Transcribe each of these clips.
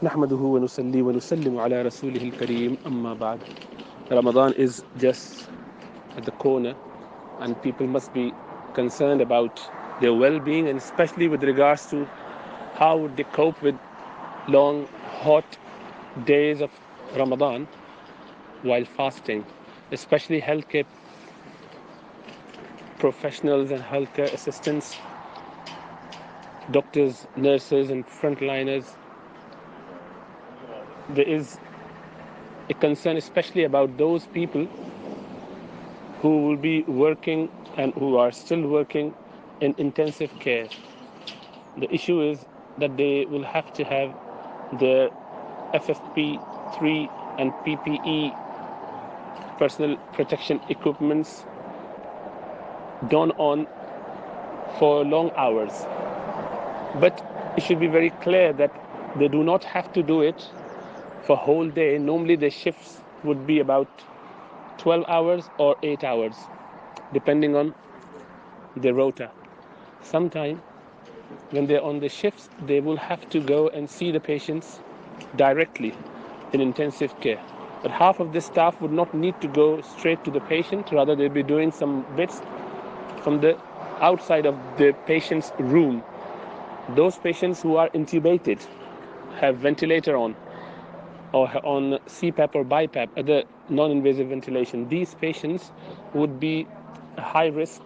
نحمده ونصلي ونسلم على رسوله الكريم أما بعد. Ramadan is just at the corner, and people must be concerned about their well-being, and especially with regards to how would they cope with long, hot days of Ramadan while fasting, especially healthcare professionals and healthcare assistants, doctors, nurses, and frontliners. There is a concern, especially about those people who will be working and who are still working in intensive care. The issue is that they will have to have their FFP3 and PPE, personal protection equipments, done on for long hours. But it should be very clear that they do not have to do it for whole day. Normally the shifts would be about 12 hours or 8 hours, depending on the rota. Sometime when they're on the shifts, they will have to go and see the patients directly in intensive care. But half of the staff would not need to go straight to the patient, rather they'll be doing some bits from the outside of the patient's room. Those patients who are intubated, have ventilator on, or on CPAP or BiPAP, other non-invasive ventilation, these patients would be high risk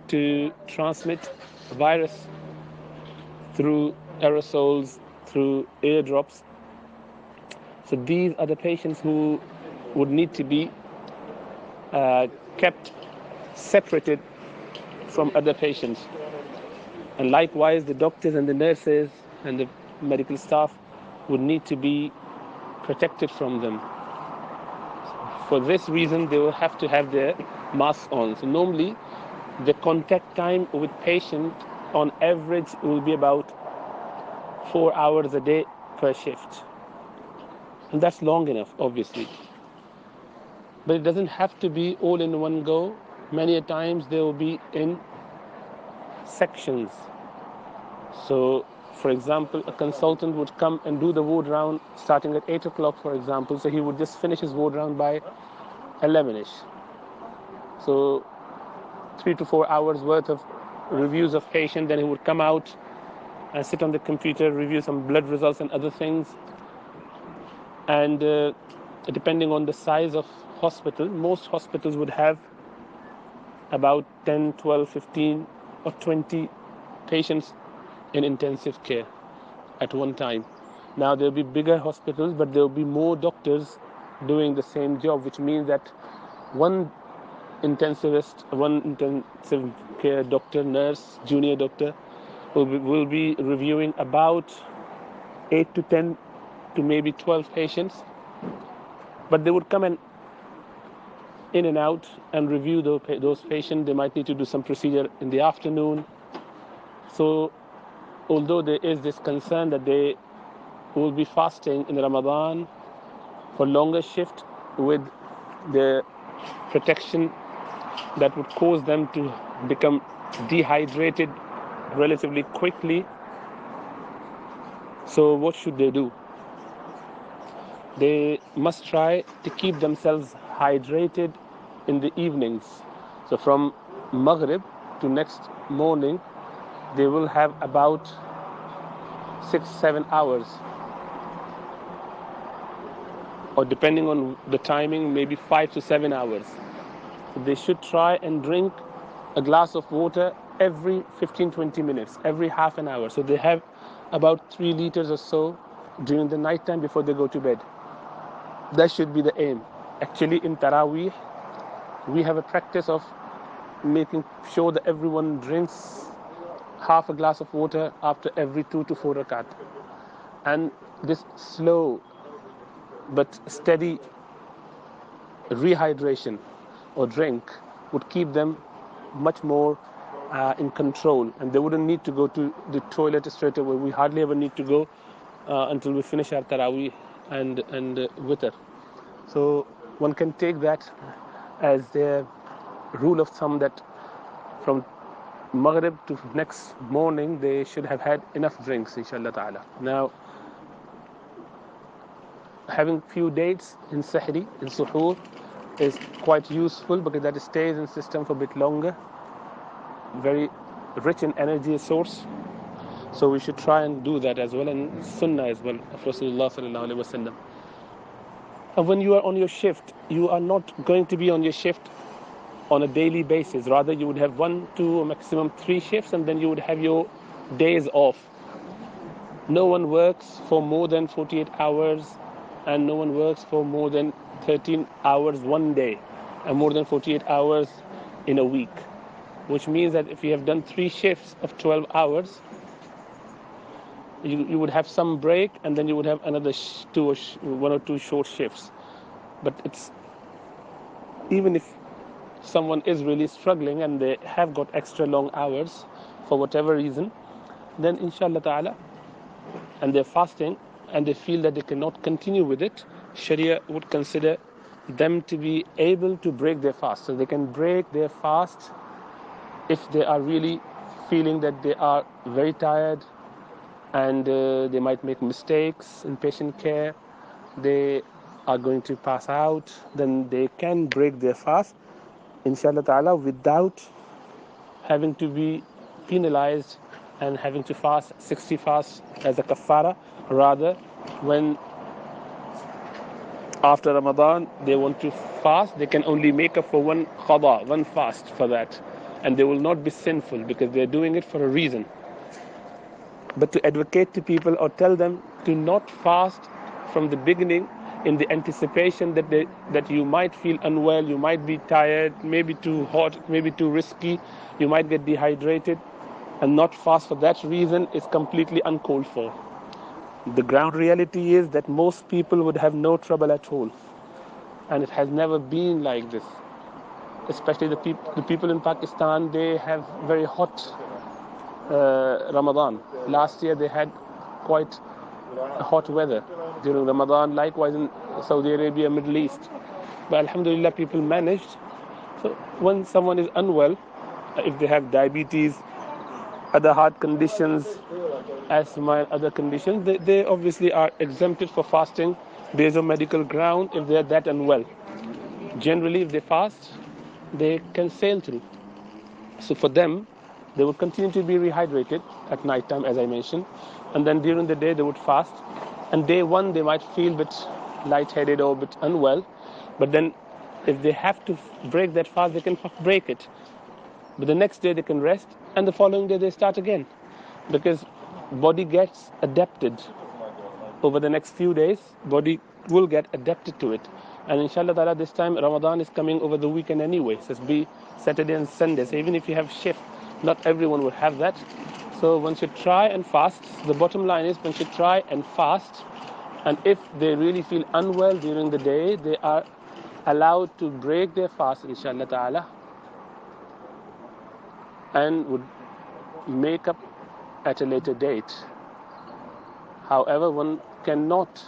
to transmit virus through aerosols, through airdrops. So these are the patients who would need to be kept separated from other patients. And likewise, the doctors and the nurses and the medical staff would need to be protected from them. For this reason, they will have to have their masks on. So normally, the contact time with patient on average will be about 4 hours a day per shift. And that's long enough, obviously. But it doesn't have to be all in one go. Many a times they will be in sections. So, for example, a consultant would come and do the ward round starting at 8 o'clock, for example. So he would just finish his ward round by 11ish. So 3 to 4 hours worth of reviews of patient. Then he would come out and sit on the computer, review some blood results and other things. And depending on the size of hospital, most hospitals would have about 10, 12, 15 or 20 patients in intensive care at one time. Now there'll be bigger hospitals, but there'll be more doctors doing the same job, which means that one intensivist, one intensive care doctor, nurse, junior doctor will be reviewing about 8 to 10 to maybe 12 patients. But they would come in and out and review those patients. They might need to do some procedure in the afternoon. So although there is this concern that they will be fasting in Ramadan for longer shift with the protection that would cause them to become dehydrated relatively quickly. So what should they do? They must try to keep themselves hydrated in the evenings. So from Maghrib to next morning, they will have about 6-7 hours, or depending on the timing, maybe 5 to 7 hours. So they should try and drink a glass of water every 15-20 minutes, every half an hour. So they have about 3 liters or so during the night time before they go to bed. That should be the aim. Actually, in Taraweeh, we have a practice of making sure that everyone drinks half a glass of water after every 2 to 4 rakat. And this slow but steady rehydration or drink would keep them much more in control, and they wouldn't need to go to the toilet straight away. We hardly ever need to go until we finish our Taraweeh and witr. So one can take that as their rule of thumb, that from Maghrib to next morning they should have had enough drinks, inshallah ta'ala. Now, having few dates in sahri, in suhoor, is quite useful because that stays in system for a bit longer. Very rich in energy source. So we should try and do that as well, and sunnah as well of Rasulullah sallallahu alaihi wasallam. And when you are on your shift, you are not going to be on your shift on a daily basis. Rather, you would have 1, 2, or maximum 3 shifts, and then you would have your days off. No one works for more than 48 hours, and no one works for more than 13 hours one day, and more than 48 hours in a week. Which means that if you have done 3 shifts of 12 hours, you would have some break, and then you would have another 1 or 2 short shifts. But it's, even if someone is really struggling and they have got extra long hours for whatever reason, then inshallah ta'ala, and they're fasting and they feel that they cannot continue with it, Sharia would consider them to be able to break their fast. So they can break their fast if they are really feeling that they are very tired, and they might make mistakes in patient care, they are going to pass out, then they can break their fast, inshallah ta'ala, without having to be penalized and having to fast 60 fasts as a kafara. Rather, when after Ramadan they want to fast, they can only make up for one qada, one fast for that, and they will not be sinful because they're doing it for a reason. But to advocate to people or tell them to not fast from the beginning in the anticipation that you might feel unwell, you might be tired, maybe too hot, maybe too risky, you might get dehydrated, and not fast for that reason is completely uncalled for. The ground reality is that most people would have no trouble at all, and it has never been like this. Especially the people in Pakistan, they have very hot Ramadan. Last year they had quite hot weather during Ramadan, likewise in Saudi Arabia, Middle East. But alhamdulillah, people managed. So when someone is unwell, if they have diabetes, other heart conditions, asthma and other conditions, they obviously are exempted for fasting based on medical ground if they are that unwell. Generally, if they fast, they can sail through. So for them, they would continue to be rehydrated at night time, as I mentioned, and then during the day they would fast. And day one they might feel a bit lightheaded or a bit unwell, but then if they have to break that fast, they can break it. But the next day they can rest, and the following day they start again, because body gets adapted. Over the next few days, body will get adapted to it. And inshallah ta'ala, this time Ramadan is coming over the weekend anyway, so it's be Saturday and Sunday. So even if you have shift, not everyone will have that. So one should try and fast. The bottom line is one should try and fast, and if they really feel unwell during the day, they are allowed to break their fast inshallah ta'ala, and would make up at a later date. However, one cannot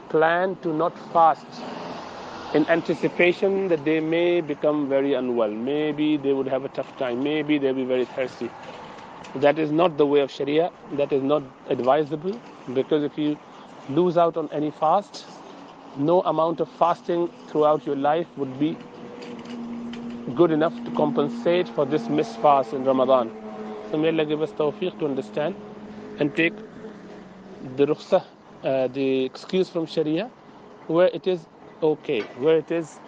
plan to not fast in anticipation that they may become very unwell. Maybe they would have a tough time. Maybe they'll be very thirsty. That is not the way of Sharia. That is not advisable, because if you lose out on any fast, no amount of fasting throughout your life would be good enough to compensate for this missed fast in Ramadan. So may Allah give us tawfiq to understand and take the rukhsah, the excuse from Sharia where it is okay, where it is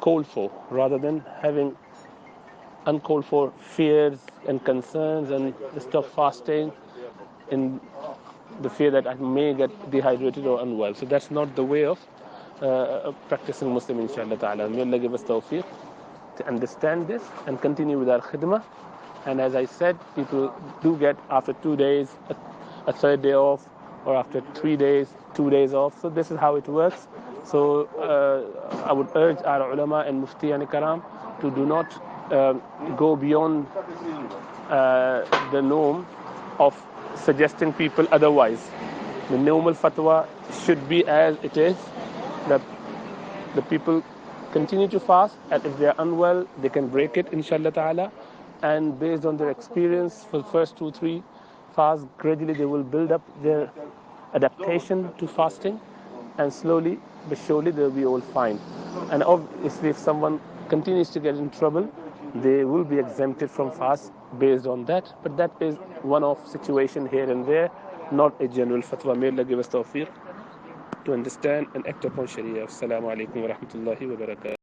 called for, rather than having uncalled for fears and concerns and stop fasting in the fear that I may get dehydrated or unwell. So that's not the way of practicing Muslim, inshallah ta'ala. May Allah give us tawfiq to understand this and continue with our khidmah. And as I said, people do get after 2 days a third day off, or after 3 days 2 days off. So this is how it works. So I would urge our ulama and mufti and karam to do not go beyond the norm of suggesting people otherwise. The normal fatwa should be as it is, that the people continue to fast, and if they are unwell, they can break it, inshallah ta'ala. And based on their experience for the first 2-3 fasts, gradually they will build up their adaptation to fasting, and slowly but surely they'll be all fine. And obviously, if someone continues to get in trouble, they will be exempted from fast based on that. But that is one-off situation here and there, not a general fatwa. May Allah give us tawfiq to understand and act upon Sharia. Assalamu alaikum wa rahmatullahi wa barakatuh.